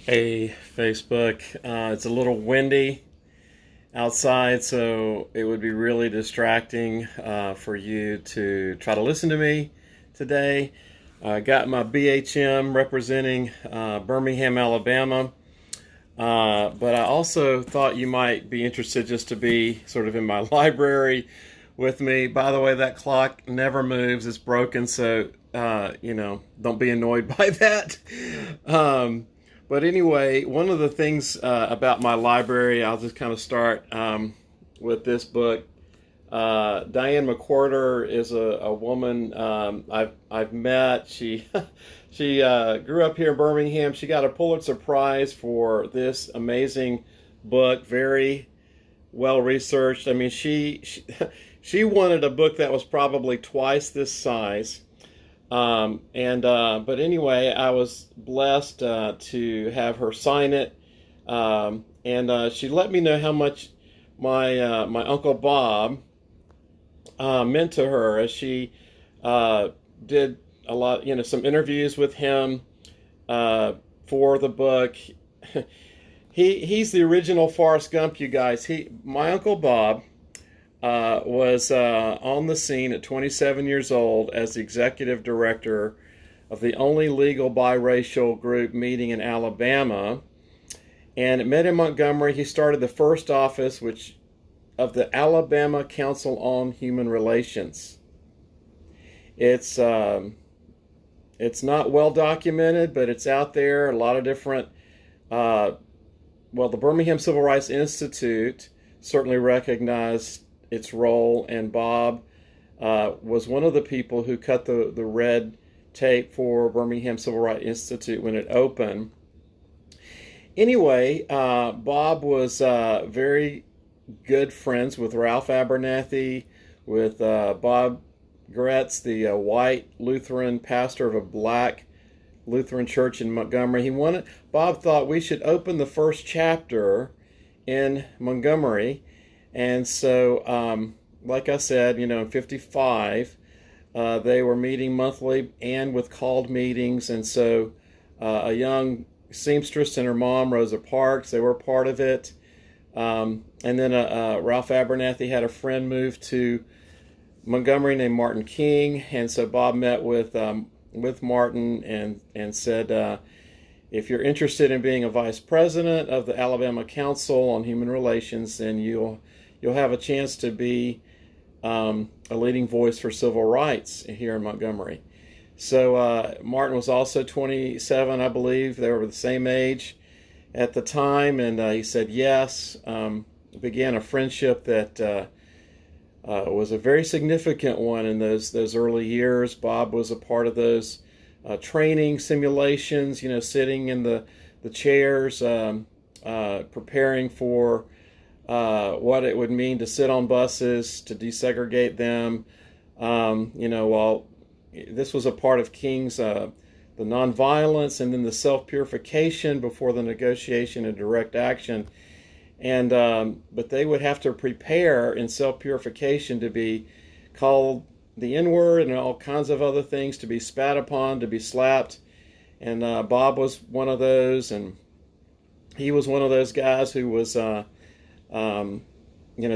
Hey, Facebook. It's a little windy outside, so it would be really distracting for you to try to listen to me today. I got my BHM representing Birmingham, Alabama, but I also thought you might be interested just to be sort of in my library with me. By the way, that clock never moves, it's broken, so don't be annoyed by that. But anyway, one of the things about my library, I'll just kind of start with this book. Diane McWhorter is a woman I've met. She she grew up here in Birmingham. She got a Pulitzer Prize for this amazing book, very well researched. I mean, she wanted a book that was probably twice this size. But anyway, I was blessed to have her sign it, and she let me know how much my Uncle Bob meant to her, as she did a lot, some interviews with him for the book. He's the original Forrest Gump, you guys. My Uncle Bob was on the scene at 27 years old as the executive director of the only legal biracial group meeting in Alabama. And it met in Montgomery. He started the first office of the Alabama Council on Human Relations. It's not well documented, but it's out there. A lot of different, the Birmingham Civil Rights Institute certainly recognized its role, and Bob was one of the people who cut the red tape for Birmingham Civil Rights Institute when it opened. Anyway, Bob was very good friends with Ralph Abernathy, with Bob Gretz, the white Lutheran pastor of a black Lutheran church in Montgomery. Bob thought we should open the first chapter in Montgomery. And so, like I said, in 55, they were meeting monthly and with called meetings. And so a young seamstress and her mom, Rosa Parks, they were part of it. And then Ralph Abernathy had a friend move to Montgomery named Martin King. And so Bob met with Martin and said, if you're interested in being a vice president of the Alabama Council on Human Relations, then you'll have a chance to be a leading voice for civil rights here in Montgomery. So Martin was also 27, I believe. They were the same age at the time, and he said yes. Began a friendship that was a very significant one in those early years. Bob was a part of those training simulations, sitting in the chairs, preparing for what it would mean to sit on buses, to desegregate them. While this was a part of King's, the nonviolence and then the self-purification before the negotiation and direct action. And but they would have to prepare in self-purification to be called the N-word and all kinds of other things, to be spat upon, to be slapped. And Bob was one of those, and he was one of those guys who was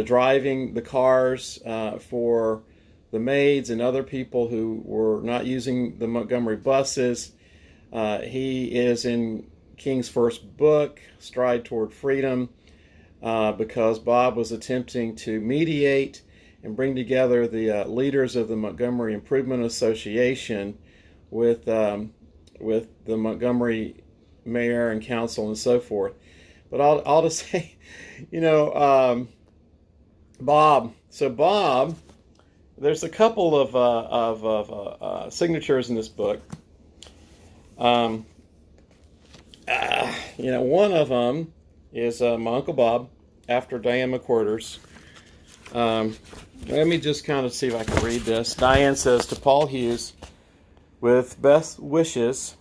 driving the cars for the maids and other people who were not using the Montgomery buses. He is in King's first book, Stride Toward Freedom, because Bob was attempting to mediate and bring together the leaders of the Montgomery Improvement Association with the Montgomery mayor and council and so forth. But I'll just say, Bob. So Bob, there's a couple of signatures in this book. One of them is my Uncle Bob, after Diane McWhorter's. Let me just kind of see if I can read this. Diane says, to Paul Hughes, with best wishes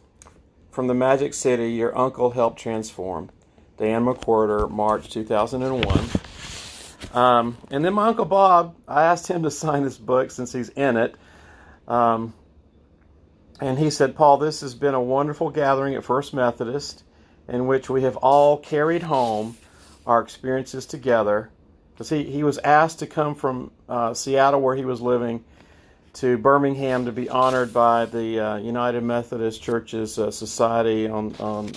from the Magic City your uncle helped transform. Diane McWhorter, March 2001. And then my Uncle Bob, I asked him to sign this book since he's in it. And he said, Paul, this has been a wonderful gathering at First Methodist, in which we have all carried home our experiences together. Because he was asked to come from Seattle, where he was living, to Birmingham to be honored by the United Methodist Church's Society on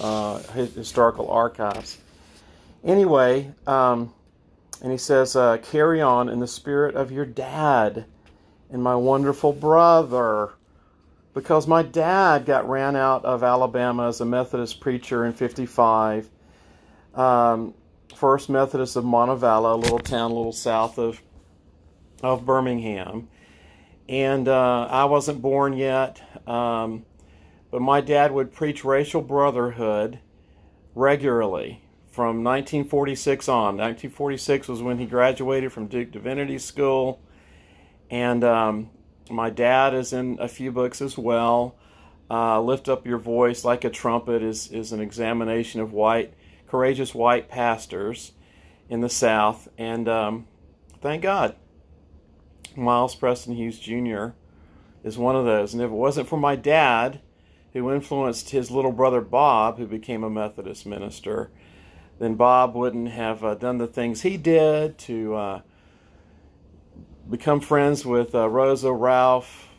Historical Archives. Anyway, and he says, carry on in the spirit of your dad and my wonderful brother. Because my dad got ran out of Alabama as a Methodist preacher in 55. First Methodist of Montevallo, a little town a little south of Birmingham. And I wasn't born yet, but my dad would preach racial brotherhood regularly from 1946 on. 1946 was when he graduated from Duke Divinity School, and my dad is in a few books as well. Lift Up Your Voice Like a Trumpet is an examination of courageous white pastors in the South, and thank God. Miles Preston Hughes Jr. is one of those. And if it wasn't for my dad, who influenced his little brother Bob, who became a Methodist minister, then Bob wouldn't have done the things he did to become friends with Rosa, Ralph,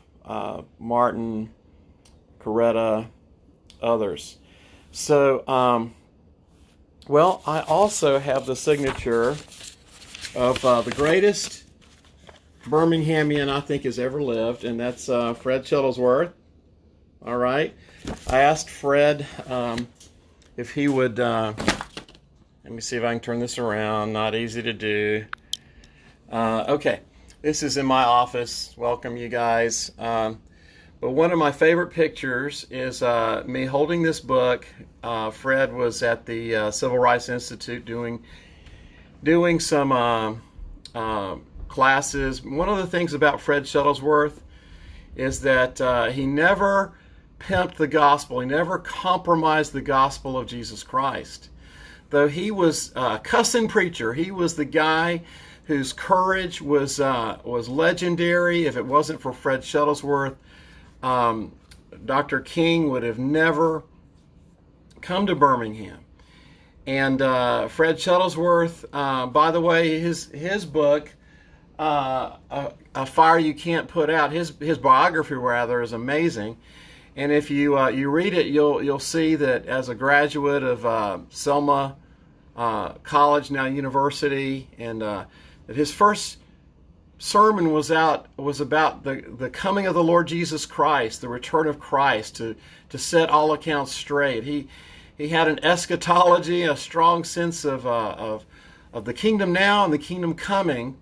Martin, Coretta, others. So, well, I also have the signature of the greatest Birminghamian I think has ever lived, and that's Fred Shuttlesworth. All right. I asked Fred if he would, let me see if I can turn this around. Not easy to do. Okay. This is in my office. Welcome, you guys. But one of my favorite pictures is me holding this book. Fred was at the Civil Rights Institute doing some classes. One of the things about Fred Shuttlesworth is that he never pimped the gospel. He never compromised the gospel of Jesus Christ. Though he was a cussing preacher, he was the guy whose courage was legendary. If it wasn't for Fred Shuttlesworth, Dr. King would have never come to Birmingham. And Fred Shuttlesworth, by the way, his book, A Fire You Can't Put Out, his biography rather, is amazing. And if you read it, you'll see that as a graduate of Selma College, now University, and that his first sermon was about the coming of the Lord Jesus Christ, the return of Christ, to set all accounts straight. He had an eschatology, a strong sense of the kingdom now and the kingdom coming.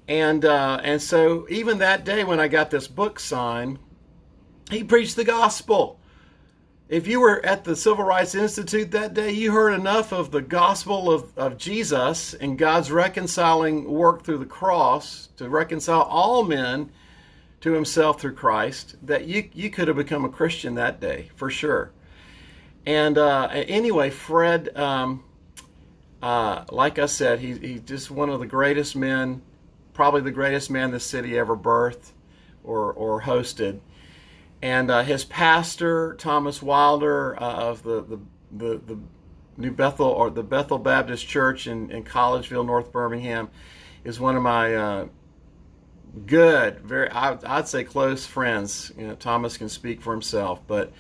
And so even that day when I got this book signed, he preached the gospel. If you were at the Civil Rights Institute that day, you heard enough of the gospel of Jesus and God's reconciling work through the cross to reconcile all men to himself through Christ that you could have become a Christian that day, for sure. And anyway, Fred, like I said, he's just one of the greatest men, probably the greatest man this city ever birthed or hosted. And his pastor, Thomas Wilder, of the New Bethel, or the Bethel Baptist Church in Collegeville, North Birmingham, is one of my good, I'd say close friends. You know, Thomas can speak for himself, but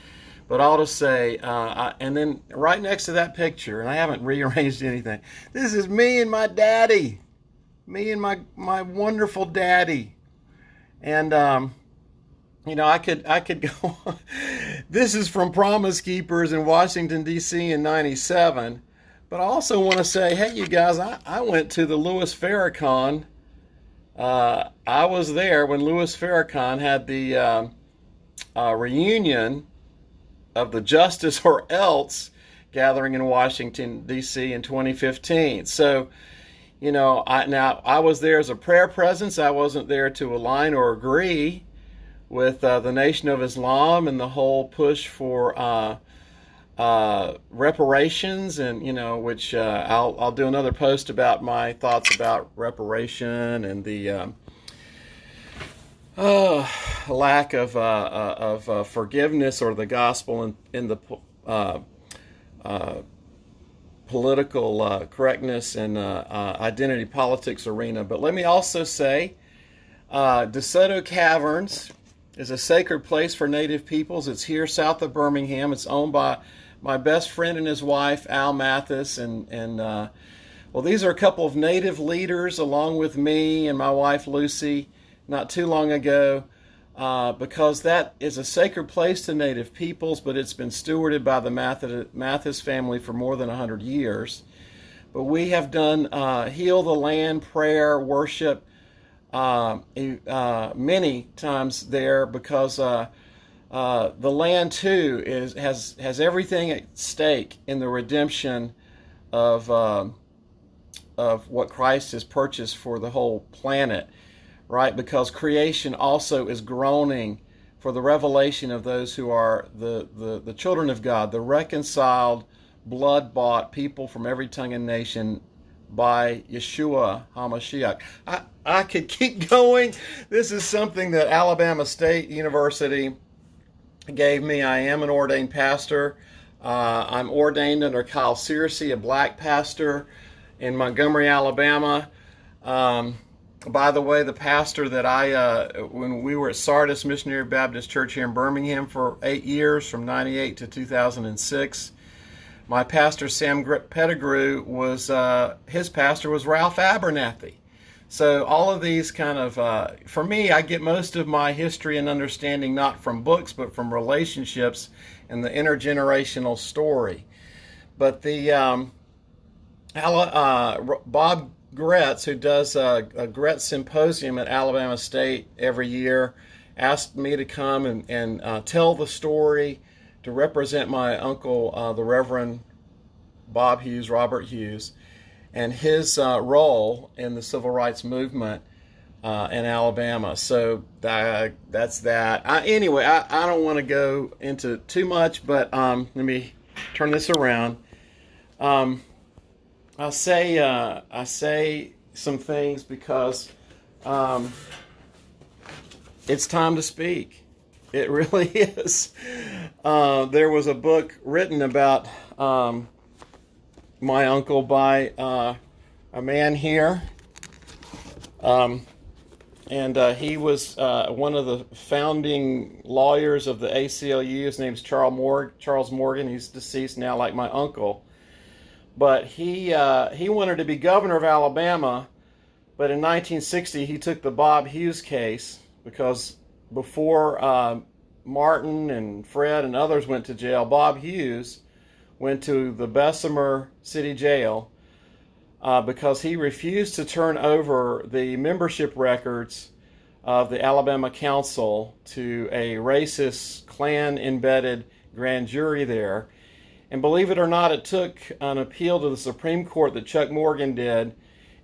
I'll just say, and then right next to that picture, and I haven't rearranged anything, this is me and my daddy. Me and my wonderful daddy. And, you know, I could go on. This is from Promise Keepers in Washington, D.C. in 97. But I also want to say, hey, you guys, I went to the Louis Farrakhan. I was there when Louis Farrakhan had the reunion of the Justice or Else gathering in Washington, D.C. in 2015. So, you know, I was there as a prayer presence. I wasn't there to align or agree with the Nation of Islam and the whole push for reparations, and you know, which I'll do another post about my thoughts about reparation and the lack of forgiveness or the gospel in the political correctness and identity politics arena. But let me also say, DeSoto Caverns is a sacred place for Native peoples. It's here south of Birmingham. It's owned by my best friend and his wife, Al Mathis, well, these are a couple of Native leaders along with me and my wife Lucy not too long ago, because that is a sacred place to Native peoples, but it's been stewarded by the Mathis family for more than 100 years. But we have done Heal the Land, prayer, worship many times there, because the land too has everything at stake in the redemption of what Christ has purchased for the whole planet, right? Because creation also is groaning for the revelation of those who are the children of God, the reconciled, blood-bought people from every tongue and nation by Yeshua HaMashiach. I could keep going. This is something that Alabama State University gave me. I am an ordained pastor. I'm ordained under Kyle Searcy, a black pastor in Montgomery, Alabama. By the way, the pastor that when we were at Sardis Missionary Baptist Church here in Birmingham for 8 years, from 98 to 2006, my pastor, Sam Pettigrew, his pastor was Ralph Abernathy. So all of these kind of, for me, I get most of my history and understanding not from books, but from relationships and the intergenerational story. But the Bob Gretz, who does a Gretz Symposium at Alabama State every year, asked me to come and tell the story, to represent my uncle, the Reverend Bob Hughes, Robert Hughes, and his role in the civil rights movement in Alabama. So that's that. Anyway, I don't want to go into too much, but let me turn this around. I say some things because it's time to speak. It really is. There was a book written about my uncle by a man here, and he was one of the founding lawyers of the ACLU. His name's Charles Morgan. He's deceased now, like my uncle. But he wanted to be governor of Alabama, but in 1960 he took the Bob Hughes case, because before Martin and Fred and others went to jail, Bob Hughes went to the Bessemer City Jail because he refused to turn over the membership records of the Alabama Council to a racist, Klan-embedded grand jury there. And believe it or not, it took an appeal to the Supreme Court that Chuck Morgan did,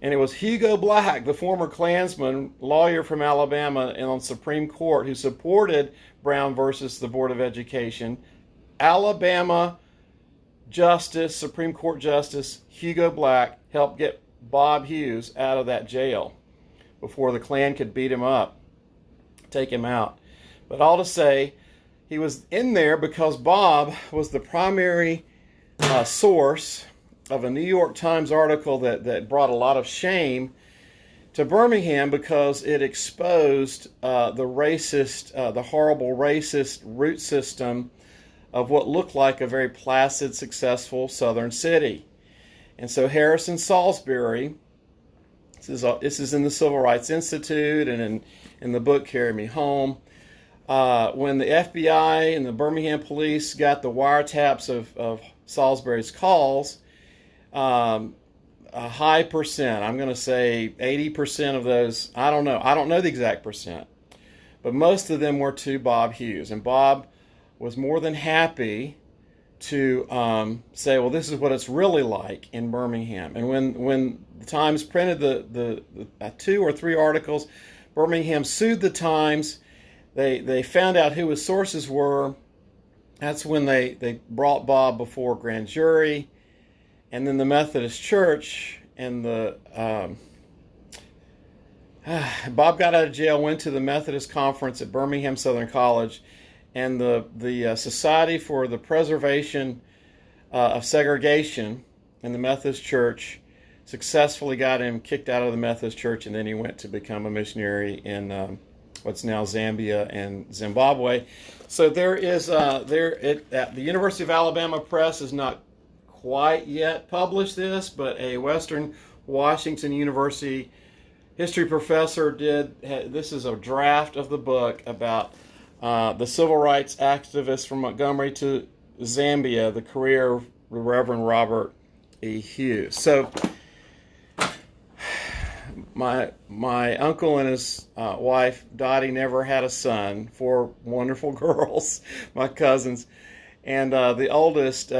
and it was Hugo Black, the former Klansman lawyer from Alabama, and on Supreme Court, who supported Brown versus the Board of Education. Alabama Justice, Supreme Court Justice Hugo Black helped get Bob Hughes out of that jail before the Klan could beat him up, take him out. But all to say, he was in there because Bob was the primary source of a New York Times article that brought a lot of shame to Birmingham, because it exposed the horrible racist root system of what looked like a very placid, successful southern city. And so Harrison Salisbury, this is in the Civil Rights Institute and in the book Carry Me Home, when the FBI and the Birmingham police got the wiretaps of Salisbury's calls, a high percent, I'm going to say 80% of those, I don't know the exact percent, but most of them were to Bob Hughes. And Bob was more than happy to say, well, this is what it's really like in Birmingham. And when the Times printed the 2 or 3 articles, Birmingham sued the Times. They found out who his sources were. That's when they brought Bob before grand jury, and then the Methodist Church and Bob got out of jail, went to the Methodist conference at Birmingham Southern College, and the Society for the Preservation of segregation in the Methodist Church, successfully got him kicked out of the Methodist Church, and then he went to become a missionary in what's now Zambia and Zimbabwe. So there is at the University of Alabama Press has not quite yet published this, but a Western Washington University history professor did. This is a draft of the book about the civil rights activist from Montgomery to Zambia, the career of Reverend Robert E. Hughes. So my uncle and his wife Dottie never had a son. 4 wonderful girls, my cousins, and the oldest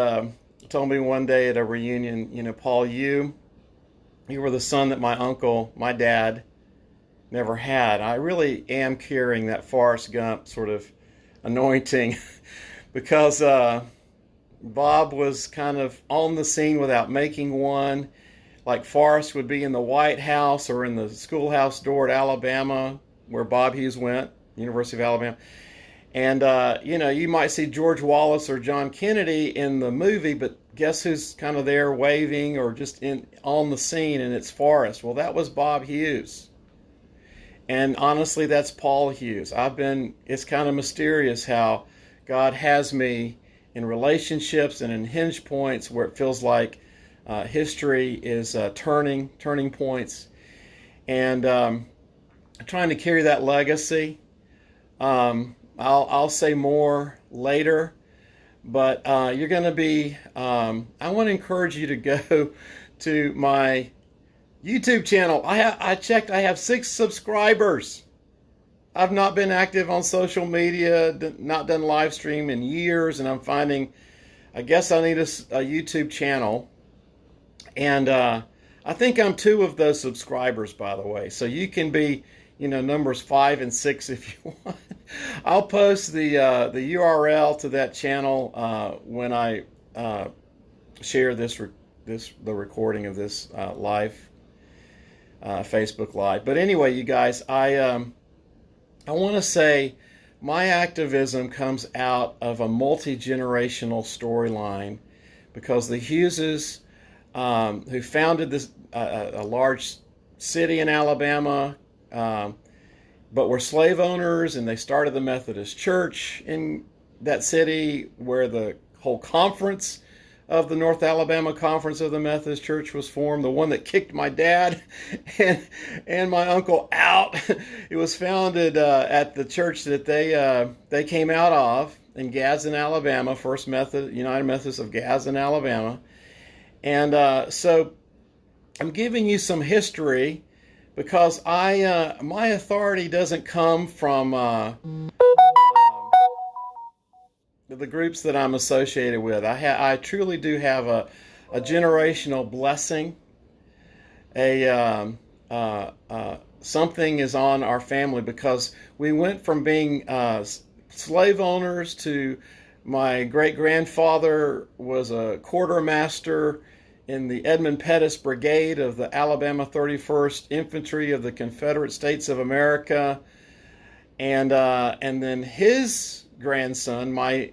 told me one day at a reunion, Paul, you were the son that my dad never had. I really am carrying that Forrest Gump sort of anointing because Bob was kind of on the scene without making one. Like Forrest would be in the White House or in the schoolhouse door at Alabama, where Bob Hughes went, University of Alabama. And, you might see George Wallace or John Kennedy in the movie, but guess who's kind of there waving or just on the scene, and it's Forrest. Well, that was Bob Hughes. And honestly, that's Paul Hughes. It's kind of mysterious how God has me in relationships and in hinge points where it feels like history is turning points, and trying to carry that legacy. I'll say more later, but you're going to be. I want to encourage you to go to my YouTube channel. I checked. I have 6 subscribers. I've not been active on social media, not done live stream in years, and I'm finding. I guess I need a YouTube channel. And I think I'm 2 of those subscribers, by the way. So you can be, numbers 5 and 6 if you want. I'll post the URL to that channel when I share the recording of this live Facebook Live. But anyway, you guys, I want to say my activism comes out of a multi-generational storyline, because the Hugheses, who founded this a large city in Alabama, but were slave owners, and they started the Methodist Church in that city, where the whole conference of the North Alabama Conference of the Methodist Church was formed, the one that kicked my dad and my uncle out. It was founded at the church that they came out of in Gadsden, Alabama, First United Methodist of Gadsden, Alabama. And so I'm giving you some history, because my authority doesn't come from the groups that I'm associated with. I truly do have a generational blessing. Something is on our family, because we went from being slave owners to my great-grandfather was a quartermaster in the Edmund Pettus Brigade of the Alabama 31st Infantry of the Confederate States of America, and then his grandson, my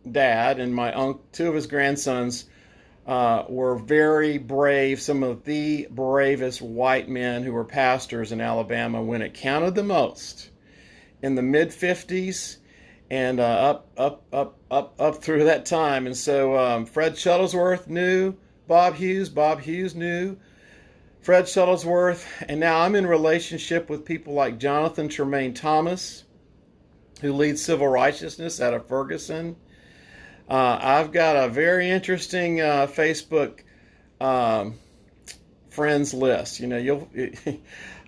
dad, and my 2 of his grandsons were very brave, some of the bravest white men who were pastors in Alabama when it counted the most, in the mid-50s and up through that time. And so Fred Shuttlesworth knew Bob Hughes knew Fred Shuttlesworth, and now I'm in relationship with people like Jonathan Tremaine Thomas, who leads Civil Righteousnes out of Ferguson. I've got a very interesting Facebook friends list.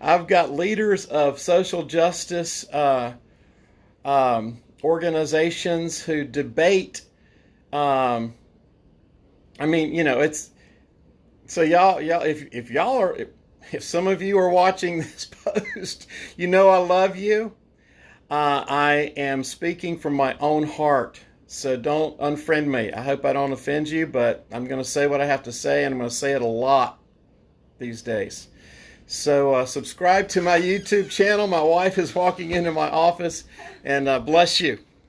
I've got leaders of social justice organizations who debate. It's so y'all. If some of you are watching this post, I love you. I am speaking from my own heart, so don't unfriend me. I hope I don't offend you, but I'm going to say what I have to say, and I'm going to say it a lot these days. So subscribe to my YouTube channel. My wife is walking into my office, and bless you.